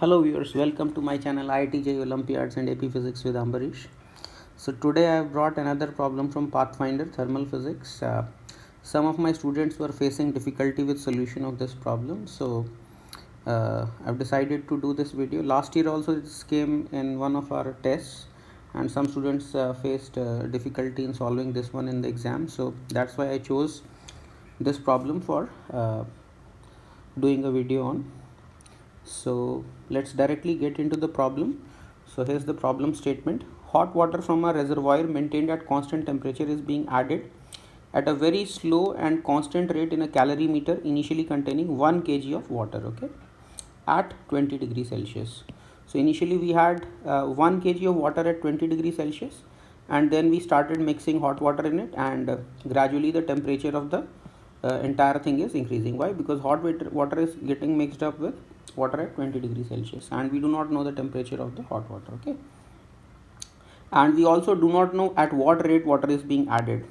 Hello viewers, welcome to my channel IITJ Olympiads and AP Physics with Ambarish. So today I have brought another problem from Pathfinder thermal physics. Some of my students were facing difficulty with solution of this problem, so I've decided to do this video. Last year also this came in one of our tests and some students faced difficulty in solving this one in the exam, so that's why I chose this problem for doing a video on. So let's directly get into the problem. So here's the problem statement. Hot water from a reservoir maintained at constant temperature is being added at a very slow and constant rate in a calorimeter initially containing 1 kg of water, okay, at 20 degrees Celsius. So initially we had 1 kg of water at 20 degrees Celsius, and then we started mixing hot water in it, and gradually the temperature of the entire thing is increasing. Why? Because hot water is getting mixed up with water at 20 degrees Celsius, and we do not know the temperature of the hot water, okay, and we also do not know at what rate water is being added,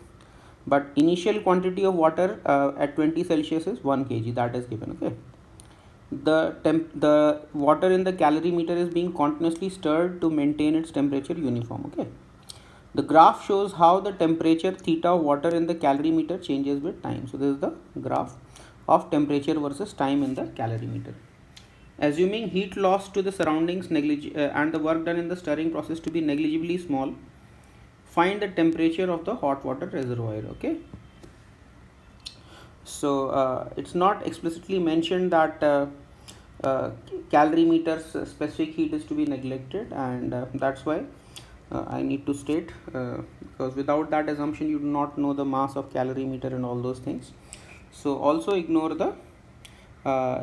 but initial quantity of water at 20 Celsius is 1 kg, that is given, okay. The water in the calorimeter is being continuously stirred to maintain its temperature uniform, okay. The graph shows how the temperature theta of water in the calorimeter changes with time. So this is the graph of temperature versus time in the calorimeter. Assuming heat loss to the surroundings and the work done in the stirring process to be negligibly small, find the temperature of the hot water reservoir, okay. So it's not explicitly mentioned that calorimeter's specific heat is to be neglected, and that's why I need to state, because without that assumption you do not know the mass of calorimeter and all those things. So also ignore the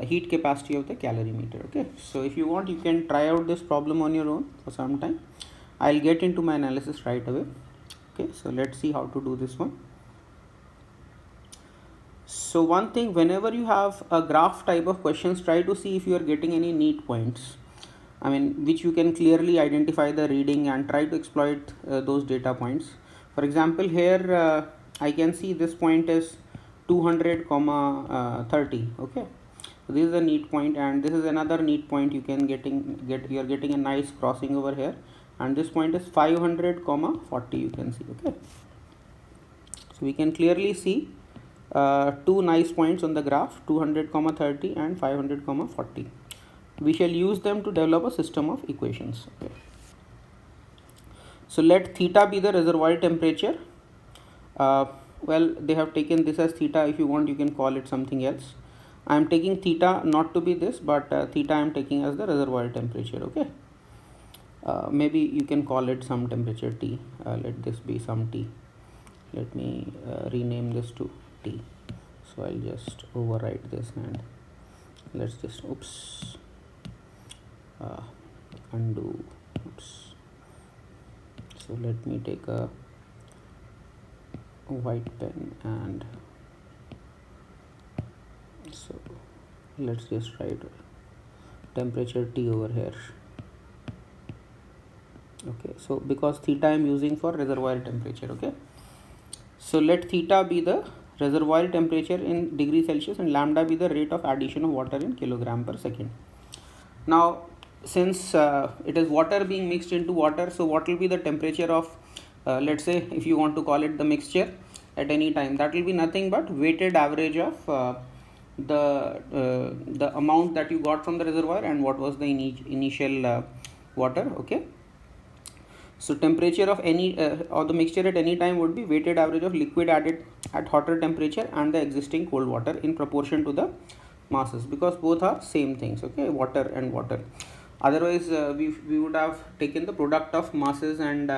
heat capacity of the calorimeter, okay. So if you want, you can try out this problem on your own for some time. I'll get into my analysis right away, okay. So let's see how to do this one. So one thing, whenever you have a graph type of questions, try to see if you are getting any neat points, I mean, which you can clearly identify the reading, and try to exploit those data points. For example, here I can see this point is 200, 30, okay. So this is a neat point, and this is another neat point. You are getting a nice crossing over here, and this point is 500, 40, you can see, okay. So we can clearly see two nice points on the graph, 200, 30 and 500, 40. We shall use them to develop a system of equations, okay. So let theta be the reservoir temperature. Well, they have taken this as theta. If you want, you can call it something else. I am taking theta not to be this, but theta I am taking as the reservoir temperature, okay. Maybe you can call it some temperature T. Let this be some T. Let me rename this to T. So I'll just overwrite this, and let's just undo. So let me take a white pen, and so let's just write temperature T over here, okay. So because theta I am using for reservoir temperature, okay. So let theta be the reservoir temperature in degree Celsius, and lambda be the rate of addition of water in kilogram per second. Now since it is water being mixed into water, so what will be the temperature of let's say, if you want to call it the mixture at any time, that will be nothing but weighted average of the amount that you got from the reservoir and what was the initial water, okay. So temperature of any or the mixture at any time would be weighted average of liquid added at hotter temperature and the existing cold water in proportion to the masses, because both are same things, okay, water and water. Otherwise we would have taken the product of masses and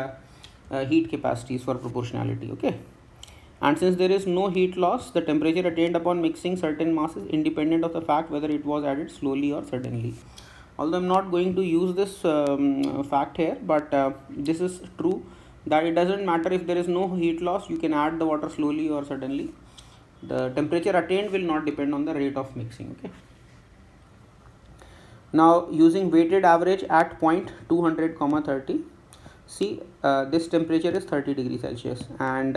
heat capacities for proportionality, okay. And since there is no heat loss, the temperature attained upon mixing certain masses independent of the fact whether it was added slowly or suddenly. Although I'm not going to use this fact here, but this is true that it doesn't matter if there is no heat loss, you can add the water slowly or suddenly. The temperature attained will not depend on the rate of mixing, okay. Now using weighted average at point 200, 30, see this temperature is 30 degrees Celsius, and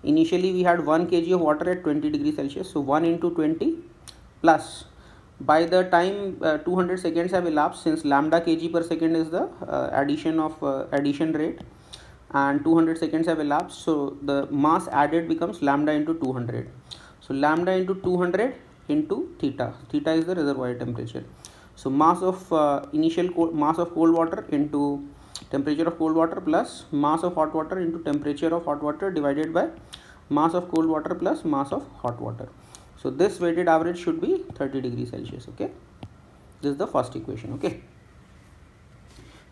initially we had 1 kg of water at 20 degrees Celsius. So 1 into 20 plus By the time 200 seconds have elapsed, since lambda kg per second is the addition rate, and 200 seconds have elapsed, so the mass added becomes lambda into 200. So lambda into 200 into theta. Theta is the reservoir temperature. So mass of mass of cold water into temperature of cold water plus mass of hot water into temperature of hot water divided by mass of cold water plus mass of hot water. So this weighted average should be 30 degrees Celsius. Okay, this is the first equation. Okay,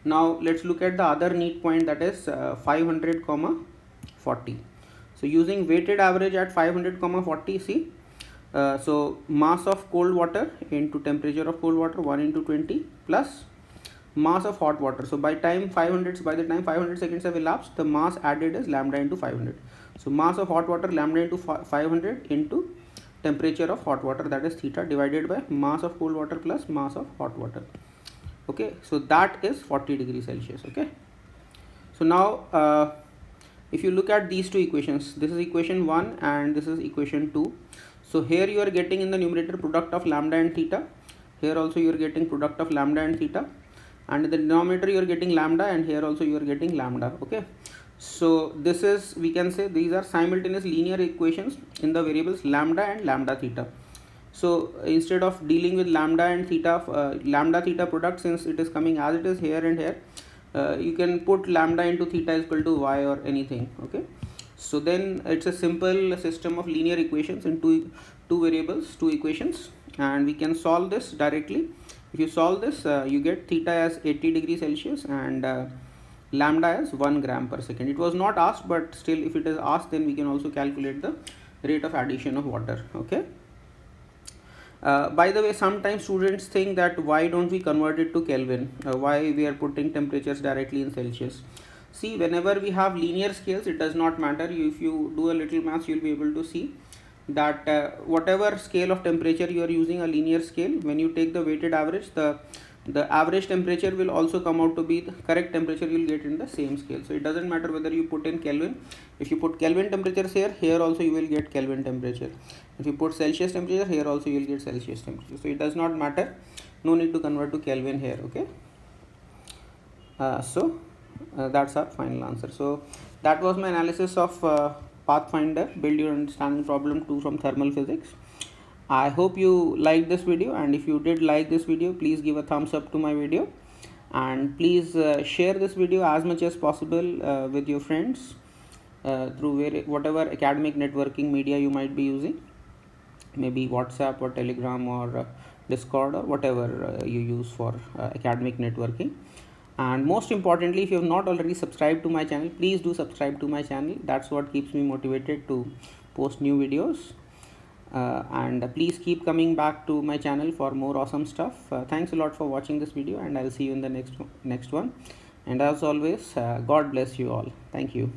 now let's look at the other neat point, that is 500 comma 40. So using weighted average at 500 comma 40, see, so mass of cold water into temperature of cold water 1 into 20 plus mass of hot water. So by the time 500 seconds have elapsed, the mass added is lambda into 500. So mass of hot water lambda into 500 into temperature of hot water, that is theta, divided by mass of cold water plus mass of hot water. Okay, so that is 40 degrees Celsius. Okay, so now if you look at these two equations, this is equation 1 and this is equation 2. So here you are getting in the numerator product of lambda and theta, here also you are getting product of lambda and theta, and in the denominator you are getting lambda, and here also you are getting lambda. Okay, so this is, we can say, these are simultaneous linear equations in the variables lambda and lambda theta. So instead of dealing with lambda and theta, lambda theta product, since it is coming as it is here and here, you can put lambda into theta is equal to y or anything. Okay, so then it's a simple system of linear equations in two variables, two equations, and we can solve this directly. If you solve this, you get theta as 80 degrees Celsius and lambda as 1 gram per second. It was not asked, but still if it is asked, then we can also calculate the rate of addition of water. Okay, by the way, sometimes students think that why don't we convert it to Kelvin, why we are putting temperatures directly in Celsius. See, whenever we have linear scales, it does not matter. If you do a little maths, you will be able to see that whatever scale of temperature you are using, a linear scale, when you take the weighted average, the average temperature will also come out to be the correct temperature you will get in the same scale. So it doesn't matter whether you put in Kelvin. If you put Kelvin temperatures here also you will get Kelvin temperature. If you put Celsius temperature, here also you will get Celsius temperature. So it does not matter, no need to convert to Kelvin here. Okay, that's our final answer. So that was my analysis of Pathfinder, build your understanding problem 2 from thermal physics. I hope you liked this video, and if you did like this video, please give a thumbs up to my video, and please share this video as much as possible with your friends through whatever academic networking media you might be using, maybe WhatsApp or Telegram or Discord or whatever you use for academic networking. And most importantly, if you have not already subscribed to my channel, please do subscribe to my channel. That's what keeps me motivated to post new videos. And please keep coming back to my channel for more awesome stuff. Thanks a lot for watching this video, and I'll see you in the next one. And as always, God bless you all. Thank you.